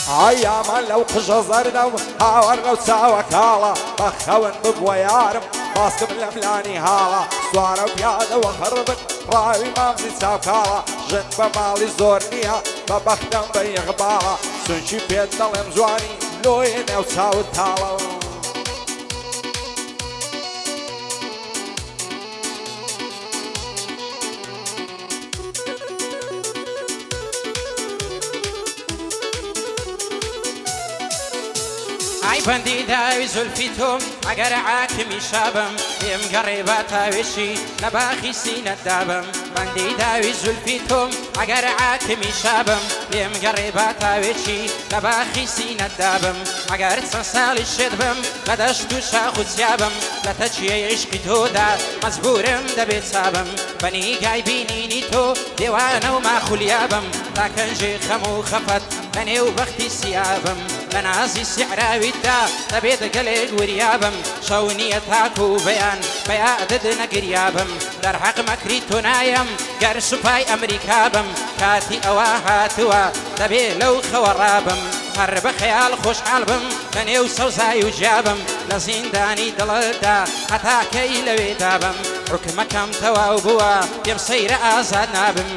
ئایامان لەو قژە زەردە و هاوەرگە و چاوە کاڵە بەخەون ببووە یارم باسکم لە ملانی هاڵە سوارە و پیادەوە خڕبن ڕاوی مامزی چاوکاڵە ژن بە ماڵی زۆر نییە بە بەختەم بە یەغباڵە سونچی پێت دەڵێم جوانی لۆیە نێو چاوت تاڵە ئای بەندی داوی زولفی تۆم ئەگەر عاکمی شابم پێم گەڕێ بە تاوێشی لە باخی سینەت دابم بەندی داوی زولفی تۆم ئەگەر عاکمی شابم پێم گەڕێ بە تاوێشی لە باخی سینەت دابم ئەگەر چەند ساڵی شێت بم لە دەشت و شاخ و چیابم لە تەچیە عیشقی تۆدا مەجبورم دەبێت چابم بەنیگای بینینی تۆ دێوانە و ماخولیابم تا کەنجێ خەم و خەفەت لە نێو بەختی سیابم لە نازی سیعراویتدا دەبێت گەلێک وریابم شەو نییە تاک و بەیان بەیادت نەگریابم دەرحەق مەکری تۆ نایم گەر سوپای ئەمریکا بم کاتی ئەوە هاتووە دەبێ لەو خەوەڕابم هەر بە خەیاڵ خۆشحاڵ بم لە نێو سەوزای و جیابم لە زیندانی دڵتدا هەتاکەی لەوێ دابم حکمەکەم تەواو بووە پێم سەیرە ئازاد نابم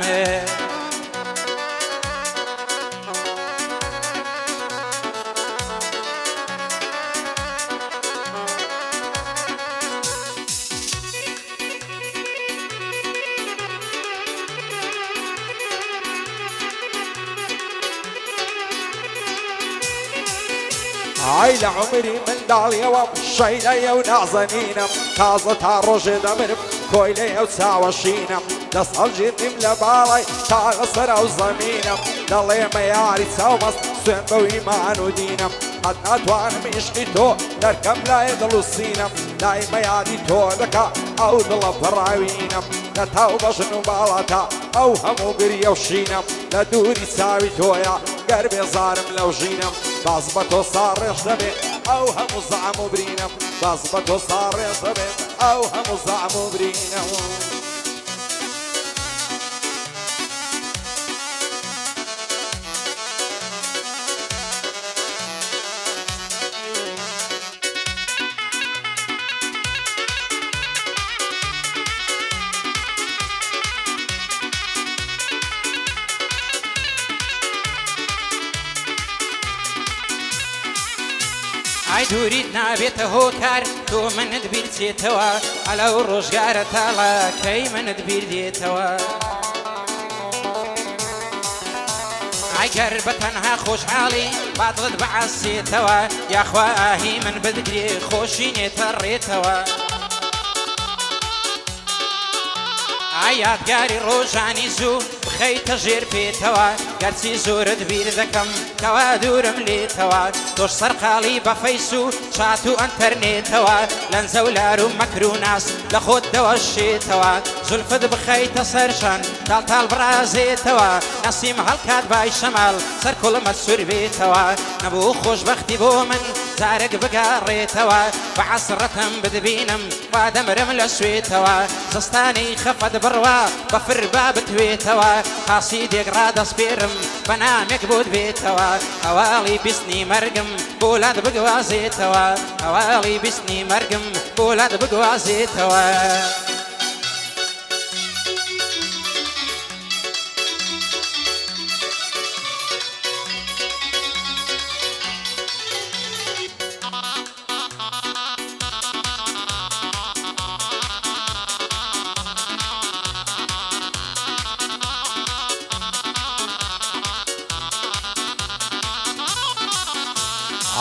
ئای لە عمری منداڵیەوەم شەیدەیە و نازەنینم تازە تا ڕۆژێ دەمرم کۆی لێ و چاوەشینم دەست هەڵگیرتیم لە باڵای تاغە سەر ئەو زەمینم دەڵێمە یاری چاومەست سوێن بەو ئیمان و دینم قەت ناتوانم عیشقی تۆ دەرکەم لای دڵ و سینم دایمە یادی تۆ دەکا ئەو دڵە پڕاوینم لە تاو بەژن و باڵاتە ئەو هەموو گریە و شینم لە دووری چاوی تۆیە گەر بێزارم لەو ژینم باز بە تۆ ساڕێش دەبێت ئەو هەموو زەعم و برینم باز بە تۆ ساڕێش دەبێت ئەو هەموو زەعم و برینم ئای دووریت نابێتە هۆکار تۆ منت بیرچێتەوە ئەلەو ڕۆژگارە تاڵەکەی منت بیر دێتەوە ئەگەر بە تەنها خۆشحاڵی بادڵت بەعاسێتەوە یاخوا ئاهی من بدرێ خۆشی نێتە ڕێتەوە ئای یادگاری ڕۆژانی زوو بخەیتە ژێر پێتەوە گەرچی زۆرت بیر دەکەم کەوا دوورم لێتەوە تۆش سەرقاڵی بە فەیس و چات و ئەنتەرنێتەوە لەنجە و لار و مەکر و ناس لە خۆت دەوەشێتەوە زولفت بخەیتە سەرشان تاڵتاڵ برازێتەوە نەسیم هەڵکات بای شەماڵ سەر کوڵمە سوور بێتەوە نەبوو خۆشبەختی بۆ من جارێک بگاڕێتەوە بە عەسرەتم بدبینم وا دەمرم لە سوێتەوە زستانی خەفەت بڕوا بە فربا بتوێتەوە قاسی دێگڕا دەسپێرم بە نامێک بۆت بێتەوە هەواڵی بیستنی مەرگم بۆ لات بگوازێتەوە هەواڵی بیستنی مەرگم بۆ لات بگوازێتەوە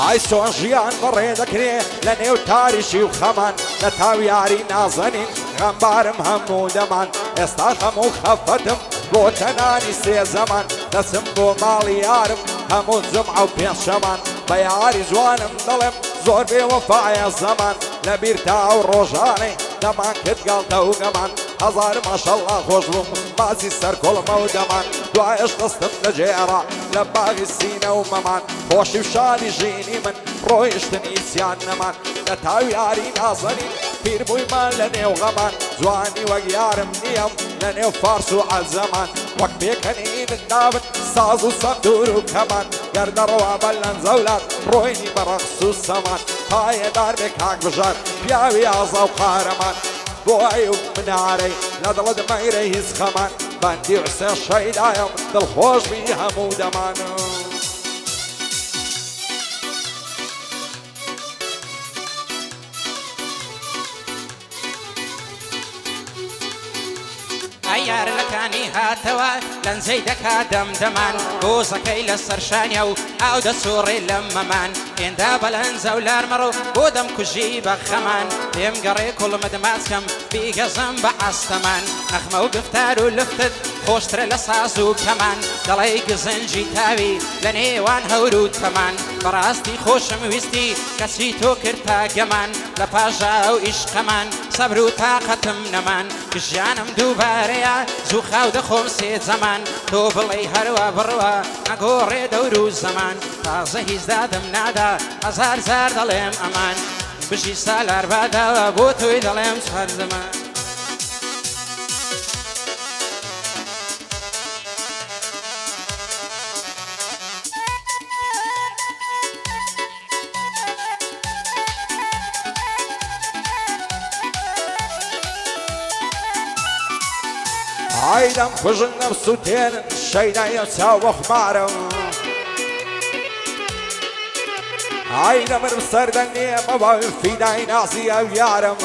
ئای چۆن ژیان بەڕێ دەکرێ لە نێو تاریشی و خەمان لە تاو یاری نازەنین غەمبارم هەموو دەمان ئێستا هەموو خەفەتم بۆ تەنانی سێ زەمان دەچم بۆ ماڵی یارم هەموو جمعە و پێنجشەمان بە یاری جوانم دەڵێم زۆر بێوەفایە زەمان لەبیر تا ئەو ڕۆژانەی دەمان کرد گاڵتە و گەمان هەزار ماشەڵڵا خۆش بووم بازی سەر کۆڵمە و دەمان دوایش دەستم لەجێڕا لە باغی سینە و مەمان خۆشی و شادی ژینی من ڕۆیشتن ئیسیان نەمان لە تاو یاری نازەنین پیر بوویمان لە نێو غەمان جوانی وەک یارم نییەم لە نێو فارس و عەزەمان وەک پێکەنینت نابن ساز و سەندور و کەمان گەردەڕەوە بەلەن زەولات ڕۆینی بەڕەقس و سەمان پایەدار بێ کاک بژار پیاوی ئازا و قارەمان بۆ ئەی و منارەی لە دڵت مەیرە هیچ خەمان بەندی حسێن شەیدایەم دڵخۆش بی هەموو دەمانم ئەیار لەکانی هاتەوە لەنجەی دەکا دەمدەمان بۆزەکەی لەسەر شانیە و ئاو دەسوڕێ لە مەمان ئێندا بەلەنجە و لارمەڕۆ بۆ دەمکوژی بە خەمان پێم گەڕێ کوڵمت ماچکەم بیگەزم بە ئاستەمان نەخمە و گفتار و لفتت خۆشترە لە ساز و کەمان دەڵێ گزنجی تاوی لە نێوان هەور و تەمان بەڕاستی خۆشم ویستی کەچی تۆ کرد تا گەمان لە پاژا و ئیشقەمان سەبر و تاقەتم نەمان گژیانم دووبارەیە زوو خاو دەخۆم سێ زەمان تۆ بڵێ هەروە بڕوە نەگۆڕێ دەور و زەمان تازە هیچ دادم نادا هەزار زار دەڵێم ئەمان بژی سالار باداوە بۆ تۆی دەڵێم چوار زەمان عیدم خوژن نەفس و تێنن شەیدایە چاو بە خومارم عیدە مرم سەردەنگێ مەباوی فیدای نازی ئەو یارم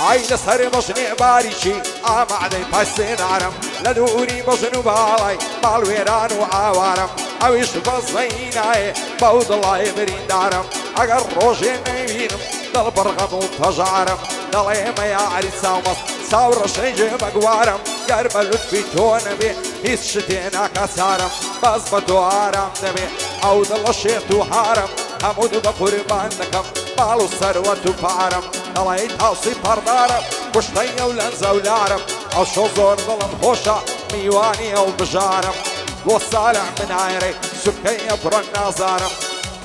عیدە سەر بەژنێ باریکی ئامادەی پەسێنارم لە دووری بەژن و باڵای باڵوێران و ئاوارم ئەویش بەزەی نایێ بەو دڵای بریندارم ئەگەر ڕۆژێ نەیبینم دڵ بڕغەم و پەژارم دەڵێ مە یاری چاومەست چاوڕەشەی جێ بەگوارم گەر بە لوتفی تۆ نەبێ هیچ شتێ ناکا چارم بەس بە تۆ ئارام دەبێ ئەو دڵە شێت و هارم هەموو دوو بە قوربان دەکەم باڵ و سەروەت و پارم دەڵێ تاوسی پەردارم کوشتەیە و لەنجە و لارم ئەو شۆ زۆر دڵم خۆشە میوانی ئەو بژارم بۆ ساڵە منایڕێ سوکەیە بڕۆن نازارم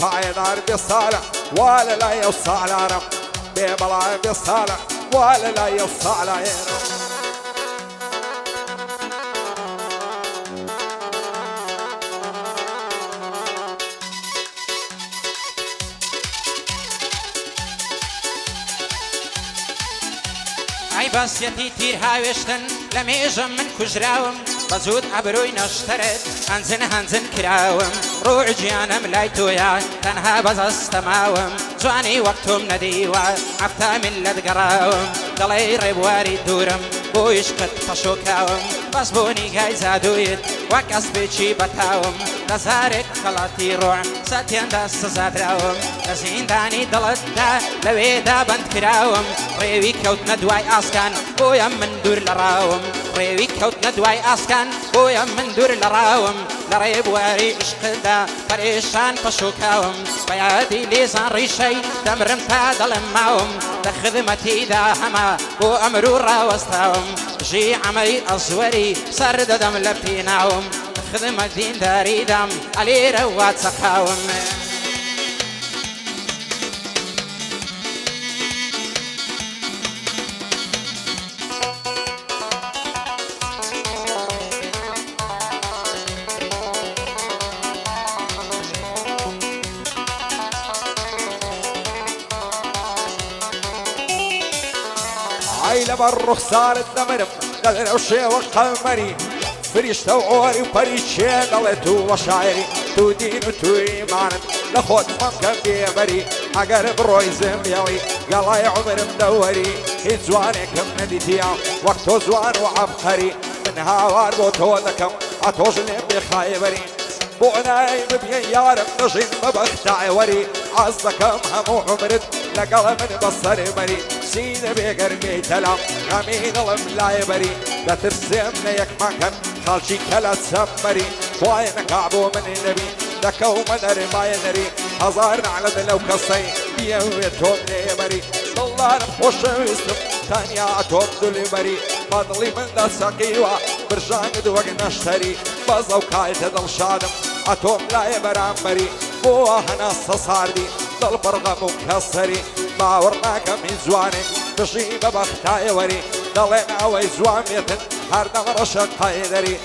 پایەدار بێ ساڵە وا لە لای ئەو ساڵارم بێ بەڵای بێ ساڵە وا لە لای ئەو ساڵایێنم ئای باسیەتی تیر هاوێشتن لە مێژەم من کوژراوم بە زوود ئەبرۆی نەشترت هەنجن هەنجن کراوم ڕوع گیانم لای تۆیە تەنها بەزەستەماوم جوانی وەک تۆم نەدیوە هەفتا میلەت گەڕاوم دەڵێ ڕێبواری دوورم بۆ عیشقت پەشۆکاوم بەس بۆ نیگای زادوویت وەک ئەسپێکی بەتاوم لە زارێک خەڵاتی ڕۆع سەتیاندا سزادراوم لە زیندانی دڵتدا لەوێدا بەند کراوم ڕێوی کەوتنە دوای ئاسکان بۆیە من دوور لە ڕاوم ڕێوی کەوتنە دوای ئاسکان بۆیە من دوور لە ڕاوم لە ڕێبواری عشقدا پەرێشان پەشۆکاوم بە یادی لێزان ڕیشەی دەمرم تا دڵم ماوم لە خدمەتیدا هەما بۆ ئەمر و ڕاوەستاوم ژی عەمەی ئەزوەری سەر دەدەم لە پێناوم خدمەت دینداریدام ئەلێرە وا چەقاوم ئای لەبەر ڕوخسارت دەمرم دەدرە و شێوە قەمەری فریشتە و ئۆری و پەریچێ دەڵێ تو وە شاعری تو دین و تو ئیمانت لە خۆت مەمکە بێبەری ئەگەر بڕۆی زێمیەوەی گەڵای عومرم دەوەری هیچ جوانێکم نەدیتیە وەک تۆ جوان و عەبقەری من هاوار بۆ تۆ دەکەم ئەتۆش لێم بێخایەبەری بۆ نای ببیە یارم نەژین بەبەختایوەری ئاز دەکەم هەموو عومرت لەگەڵە من بەسەربەری سینە بێگەرمەی تەلام غەمی دڵم لایەبەری دەترسێم لە یەکمەکەم خەڵکی کە لە چەمبەری خوای نەکا بۆ منی نەبی دەکەومە دەرمایە نەری هەزار نعلەت لەو کەسەی بیەوێت تۆم لێبەری دڵدارم خۆشەویستم تەنیا تۆم دولێبەری بەدڵی مندا سەقیوە برژاند وەک نەشتەری بەز ئەو کایتە دڵشادم ئەتۆم لایە بەرامبەری بۆ هەناسە ساردی دڵ بڕغەم و کەسەری باوەڕ ناکەم هیچ جوانێک بژی بە بەختایەوەری دەڵێن ئەوەی جوان بێتن هەردەم ڕەشە قایدەری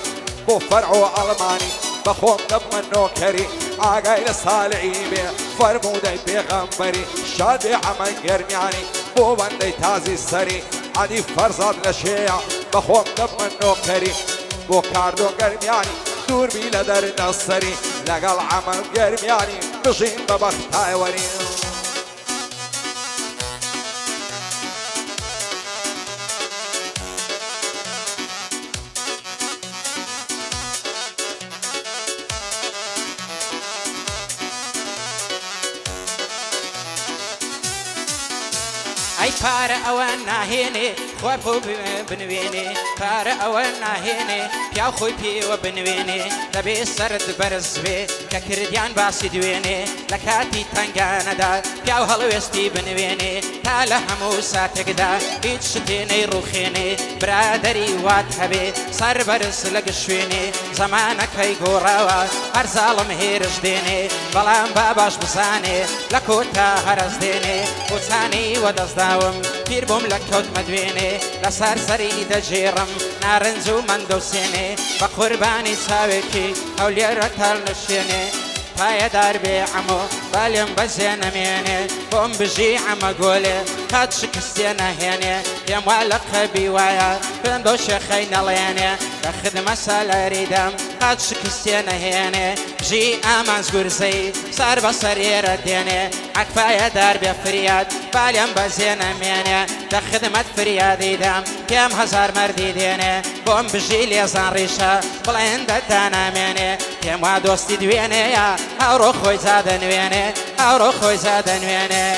بۆ فەرع و ئەڵمانی بەخۆم دەبمە نۆکەری ئاگای لە ساڵعی بێ فەرموودەی پێغەمبەری شادێ عەمەن گەرمیانی بۆ بەندەی تازی سەری عەلی فەرزاد لە شێیە بەخۆم دەبمە نۆکەری بۆ کاردۆ گەرمیانی دووربی لە دەرنە سەری لەگەڵ عەمەن گەرمیانی بژین بە بەختایوەری ئەی پارە ئەوە ناهێنێ خۆی بۆ بنوێنێ پارە ئەوە ناهێنێ پیاو خۆی پێوە بنوێنێ دەبێ سەرت بەرز بێ کە کردیان باسی دوێنێ لە کاتی تەنگانەدا پیاو هەڵوێستی بنوێنێ تا لە هەموو ساتێکدا هیچ شتێنەی ڕوخێنێ برادەری وات هەبێ سەر بەرز لە گشتێنێ زەمانەکەی گۆڕاوە هەر زاڵم هێرش دێنێ بەڵام با باش بزانێ لە کۆتا هەرز دێنێ بۆچانی وەدەستدا پیر بووم لە کەوتمە دوێنێ لە سەرسەری دەژێڕم نارنج و مەندۆسێنێ بە قوربانی چاوێکی هەولێرە تەڵ نشێنێ پایەدار بێ عەمۆ بالێم بەزێ نەمێنێ بۆم بژی عەمە گۆلێ کات شکستێ نەهێنێ پێم وا لە قەبی وایە پێم بەو شێخەی نەڵێنێ لە خدمە سالەریدەم کات شکستێ نەهێنێ بژی ئامانج گورزەی سار بەسەر ئێرە دێنێ عەکپایەدار بێ فریاد بالێم بەزێ نەمێنێ لە خدمەت فریادیدەم پێم هەزار مەردی دێنێ بۆم بژی لێزان ڕیشە بڵێن دەتانامێنێ پێم وا دۆستی دوێنەیە هەوڕۆ خۆی زادەنوێنێ هەوڕۆ خۆی زادەنوێنێ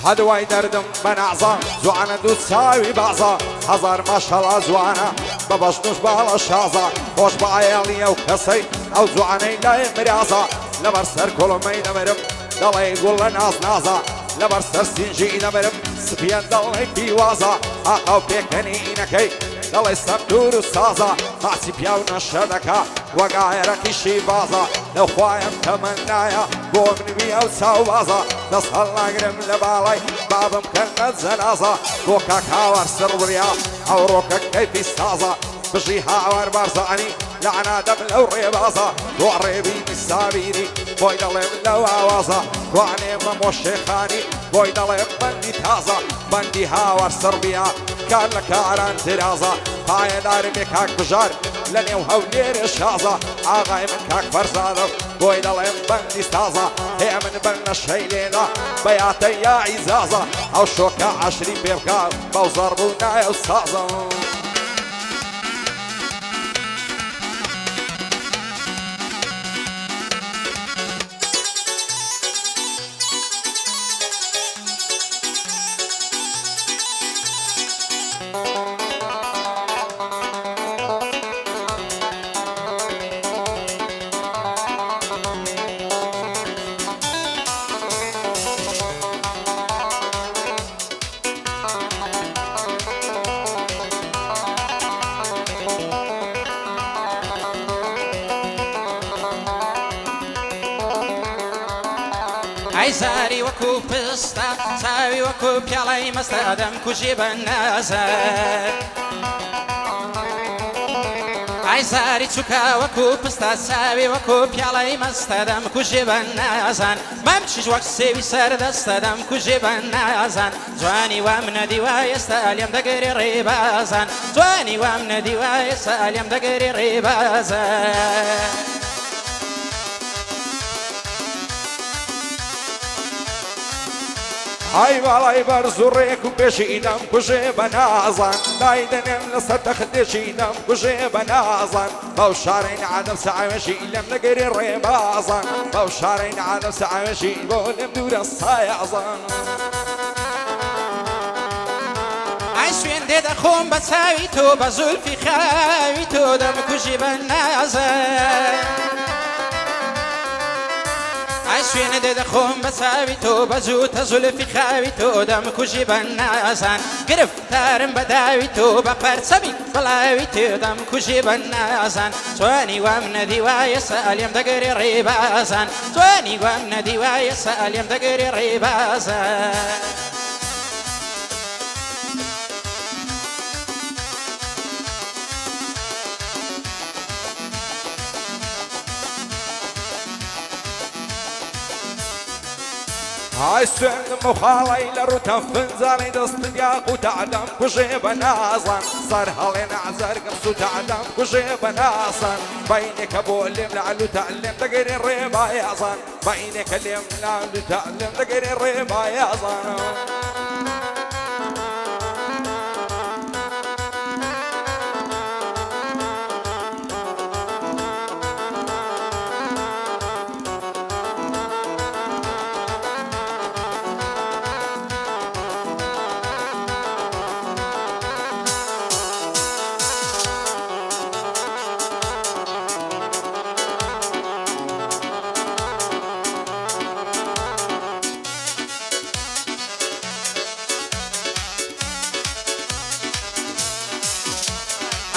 هەدوای دەردم بەنازە جوانە دوو چاوی بازە هەزار ماشەڵا جوانە بە بەشنوش باڵە شازە خۆش بە ئایاڵیە و کەسەی ئەو جوانەی لای مرازە لەبەر سەر کۆڵمەی دەمرم دەڵێ گوڵ لە ناز نازە لەبەر سەر سینجی دەمرم سپیان دەڵێ پیوازە ئاقا و پێکەنی ئینەکەی دەڵێ سەبدور و سازە ماچی پیاو نەشە دەکا وەگایەرەکیشی بازە لەو خوایم تەمەنایە بۆ منوی ئەو چاوبازە دەست هەڵناگرم لە باڵای بابم کەنە جەنازە بۆ کاک هاوار سڕوریا ئەو ڕۆکە کەیفی سازە بژی هاوار بارزانی لەعنا دەم لەو ڕێبازە بۆ ڕێبی ساویری بۆی دەڵێم لەو ئاوازە توانێمە مۆشێخانی بۆی دەڵێم بەندی تازە بەندی هاوار سڕبیا کار لە کاران درازە پایەدارمێ کاک بژار لە نێو هەولێرە شازە ئاغای من کاک فەرزادە بۆی دەڵێم بەندی تازە هەیە من بەر نەشەی لێدا بەیاتە یاعی زازە ئەو شۆکە عەشری پێ بکا بەو زەڕبوو نایە و سازە ئایزاری وەکو پستە چاوی وەکو پیاڵەی مەستە دەم کوژی بە نازە ئایزاری چووکە وەکو پستە چاوی وەکو پیاڵەی مەستە دەم کوژی بە نازان مەم چیش وەک سێوی سەردەستە دەم کوژی بە نازان جوانی وام نەدیوای ئێستا لێم دەگەری ڕێبازان جوانی وام نەدیوای ئێستا لێم دەگەری ڕێبازان ئای باڵای بەرز و ڕێک و پێشینەم کوژێ بە نازان دایدەنێم لەسەر تەختێشینەم کوژێ بە نازان بەو شارەی نەعادەم سەعاوێشی لەم نەگەری ڕێبازان بەو شارەی نەعادەم سەعاوێشی بۆ لێم دوورە سایەزان عشوين ديد أخوم بتساوي تو بزول في خاوي تو دم كوشي بالنازل عشوين ديد أخوم بتساوي تو بزول تزول في خاوي تو دم كوشي بالنازل قرفتار بداوي تو ببرسبي بلاوي تو دم كوشي بالنازل شواني ومن ديواي سأل يم دقري ريبازان شواني ومن ديواي سأل يم دقري ريبازان هاي سند مخالي لروتا فنزالي دست ياقو تعدم كشي بنازن صار هالين عزر قصو تعدم كشي بنازن بينك ابو اللي ملعلو تعلم تقري الريبا يازن بينك اللي ملعلو تعلم تقري الريبا يازن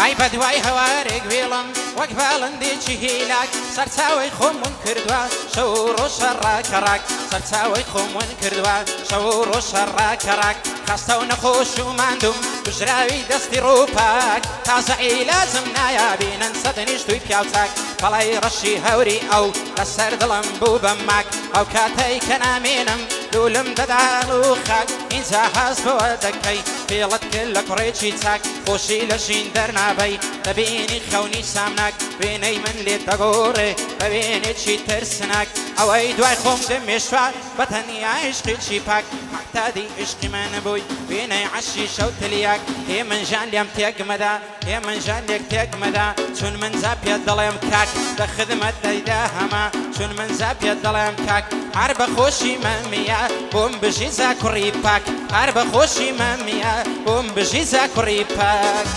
ئای بەدوای هەوارێک وێڵم وەک باڵندێکی هیلاک سەرچاوی خۆم ون کردووە شەو و ڕۆژە ڕاکەڕاک سەرچاوی خۆم ون کردووە شەو و ڕۆژە ڕاکەڕاک خەستە و نەخۆش و ماندوم بژراوی دەستی ڕووپاک تازە عیلازم نایابینن سە دەنیشتووی پیاوچاک بەڵای ڕەشی هەوری ئەو لەسەر دڵم بوو بە ماک ئەو کاتەی کە نامێنم دوولم دەداڵ و خاک ئینجا هەست بۆوە دەکەی پێڵت کرد لە کوڕێکی چاک خۆشی لە ژین دەرنابەی دەبینی خەونی سامناک وێنەی من لێت دەگۆڕێ بە وێنێکی ترسناک ئەوەی دوای خۆم دەمێشوا بە تەنیا عیشقێکی پاک محتادی عیشقی من بووی وێنەی عەشی شەو تلیاک هێ من ژان لێم تێکمەدا هێ من ژان لێک تێکمەدا چون من جا پێت دەڵێم کاک بە خدمەت دەیدا هەما چون من جا پێت دەڵێم کاک هەر بە خۆشی مەمیە بۆم بژی زا کوڕی پاک هەر بە خۆشی مەمیە بۆم بژی زا کوڕی پاک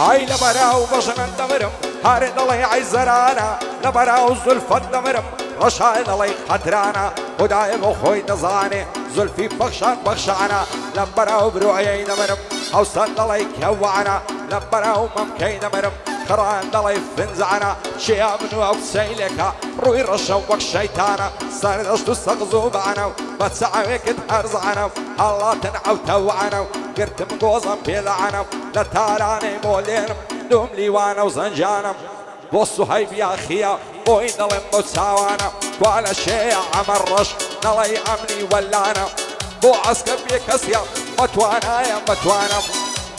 هاي لبراو بجنن دمرم هاري دلي عيزرانا لبراو زلفت دمرم رشاي دلي قدرانا وداي بخوي دزاني زلفي بخشان بخشانا لبراو بروعي دمرم اوسط دلي كوعنا لبراو ممكي دمرم خران دلي فنزعنا شياب نواب سيلكا روي رشا وك شيطانا ساردشتو سقزوبانا بتسعوك تحرزعنا الله تنعو توعنا قرت مقوزم بيلعنا لتاراني مولينم دوم ليوانا وزنجانم بوصو هايب يا خيا بوين دلم بوتساوانا وعلى شيء عمرش نلي عملي ولانا بو عسكر بيكسيا متوانا يا متوانا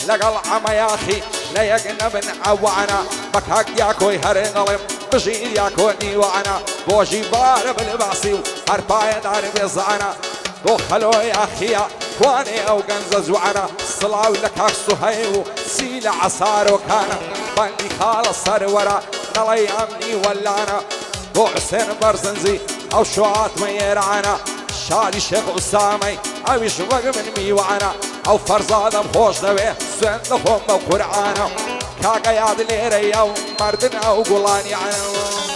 لقل عما يا اخي لا يقنب نعوانا بكاك ياكوي هري ظلم بجيل ياكوني وانا بو جيبار بالباسيو هربايا دار بيزعنا بو خلو يا اخيا واني او قنزز وعنا صلاو لك صهيو سيل عصار وكانا بندي خالص سرورا نلي امني ولانا بو حسين برزنزي او شوات ميرعنا شادي شيخ اسامي او يشوق من ميوعنا او فرزاده بخوش دوي سند خم وقرعانا كاكا ياد ليري او مردن او قلاني عنا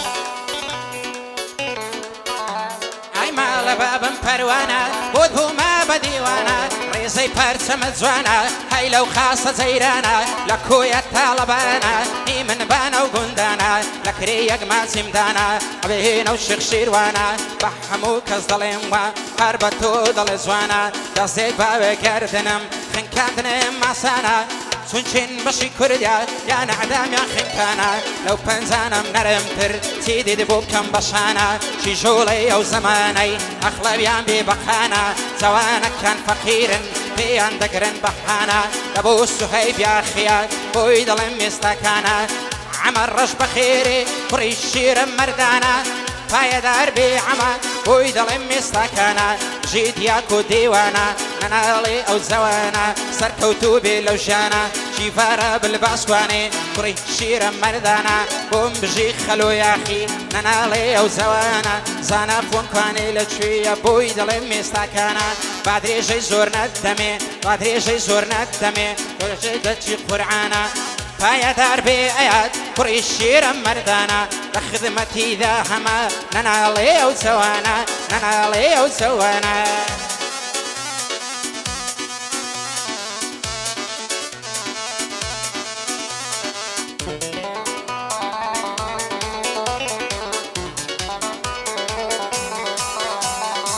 مال بابم پروانا بود بوما بدیوانا ریزی پرچم جوانا هی لو خاصة زیرانا لکویت طالبانا ایمن بانا و گندانا لکریگ مازیم دانا عبین و شیخ شیروانا بحمو کز دلیم و هربتو دل زوانا دزدیگ باوی کردنم خنکاندنم ماسانا سونچین بشی کردیا یا نعدام یا خنکانا لو پنزانم نرمتر تیدی دبوب کم بشانا شی جولی او زمانی اخلبیان بی بخانا زوانا کان فقیرن بیان دگرن بحانا لبو سهیب یا خیال بوی دلم استکانا عمر رش بخیری بری شیر مردانا پایدار بی عما بۆی دەڵێم مێستاکانە ژیت یاک و دیوانە نەناڵێ ئەو زەوانە سەرکەوتوو بێ لەو ژیانە شیفارە بلباسکوانێ کوڕی شیرە مەردانە بۆم بژی خەلۆ یاخی نەناڵێ ئەو زەوانە زانە فۆنکوانێ لەکوێیە بۆی دەڵێم مێستاکانە با درێژەی زۆر نەدەمێ با درێژەی زۆر نەدەمێ درێژەی دەچی قورعانە پایەدار بێ ئەیات کوڕی شیرە مەردانە لە خدمەتیدا هەمە نەناڵێ ئەو زەوانە نەناڵێ ئەو زەوانە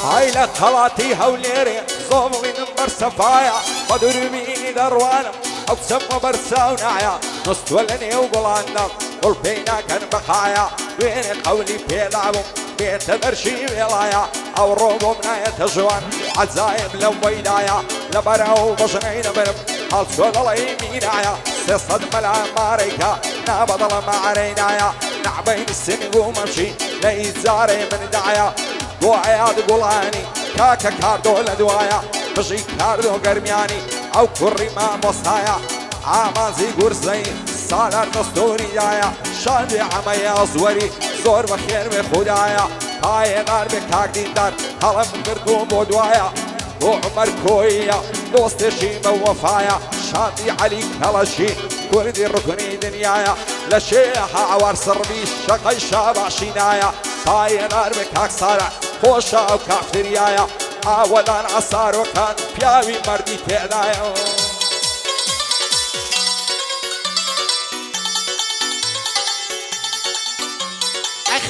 هاي لە خەڵاتی هەولێرێ زۆڵینم بەرسەفایە بە دووربینی دەڕوانم ئەو چەمە بەرساو نایە نستوە لە نێو گوڵاندەم گوڵ پێی ناکەن بەخایە دوێنێ قەولی پێدابووم بێتە بەرشی وێڵایە ئەو ڕۆ بۆم نایەتە ژوان عەجایب لەم وەیدایە لەبەرەو بەژنەی نەبرم هەڵچۆ دەڵێی مینایە سێسەد مەلا مارەیکە نابەدەڵە مارەی نایە نعبەینی سنگ و مەمشی لە ئیجارێ مندایە بۆ عەیاد گوڵانی کاکە کاردۆ لە دوایە بژی کاردۆ گەرمیانی ئەو کوڕی مامۆستایە ئامانزی گورزەی سالار دەستوریدایە شادی عەمەیە زوەری زۆر بەخێر بێ خودایە پایەدار بێ کاک دیندار هەڵم کردووم بۆ دوایە بۆ عومەر کۆیە دۆستێشی بە وەفایە شادی عەلی کەڵەشی کوردی ڕوکنی دنیایە لە شێە هاوار سڕبی شەقەی شاباشینایە پایەدار بێ کاک سارە خۆشە ئەو کافتریایە ئاوەدان ئەسارۆکان پیاوی مەردی تێدایە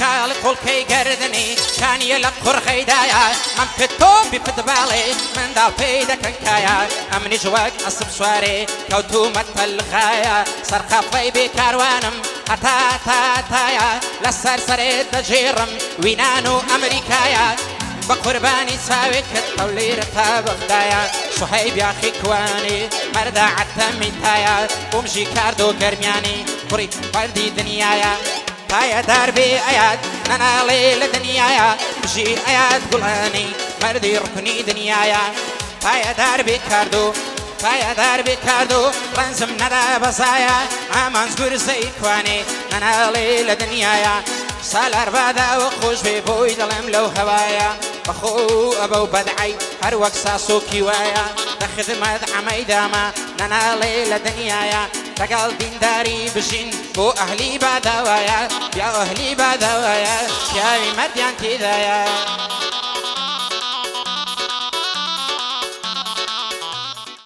خاڵ قوڵکەی گەردنی کانیە لە قوڕخەیدایە ئەم کرد تۆ بیفتباڵێ منداڵ پێی دەکەنکایە ئەمنیش وەک ئەسب سوارێ کەوتومە تەلخایە سەرخەفەی بێکاروانم هەتا تاتایە لەسەر سەرێت دەجێڕم وینان و ئەمریکایە بە قوربانی چاوێت کرد تەولێرە تا بەغدایە سوحەیب یاخی کوانی مەردا عەتەمیتایە بۆمژی کاردۆ گەرمیانی کوڕی بەردی دنیایە پایەدار بێ ئەیاد نەناڵێ لە دنیایە بژی ئەیاد گوڵانی مەردی ڕوکنی دنیایە پایەدار بێ کاردۆ پایەدار بێ کاردۆ ڕەنجم نەدا بەزایە ئامانج گورزەی کوانێ نەناڵێ لە دنیایە سالار باداوە خۆش بێ بۆی دەڵێم لەو هەوایە بەخۆ ئەبە و بەدعی هەر وەک ساسۆکی وایە لە خدمەت عەمەی دامە نەناڵێ لە دنیایە لەگەڵ دینداری بژین بۆ ئەهلی باداوایە یا ئەهلی باداوایە پیاوی مەردیان تێدایە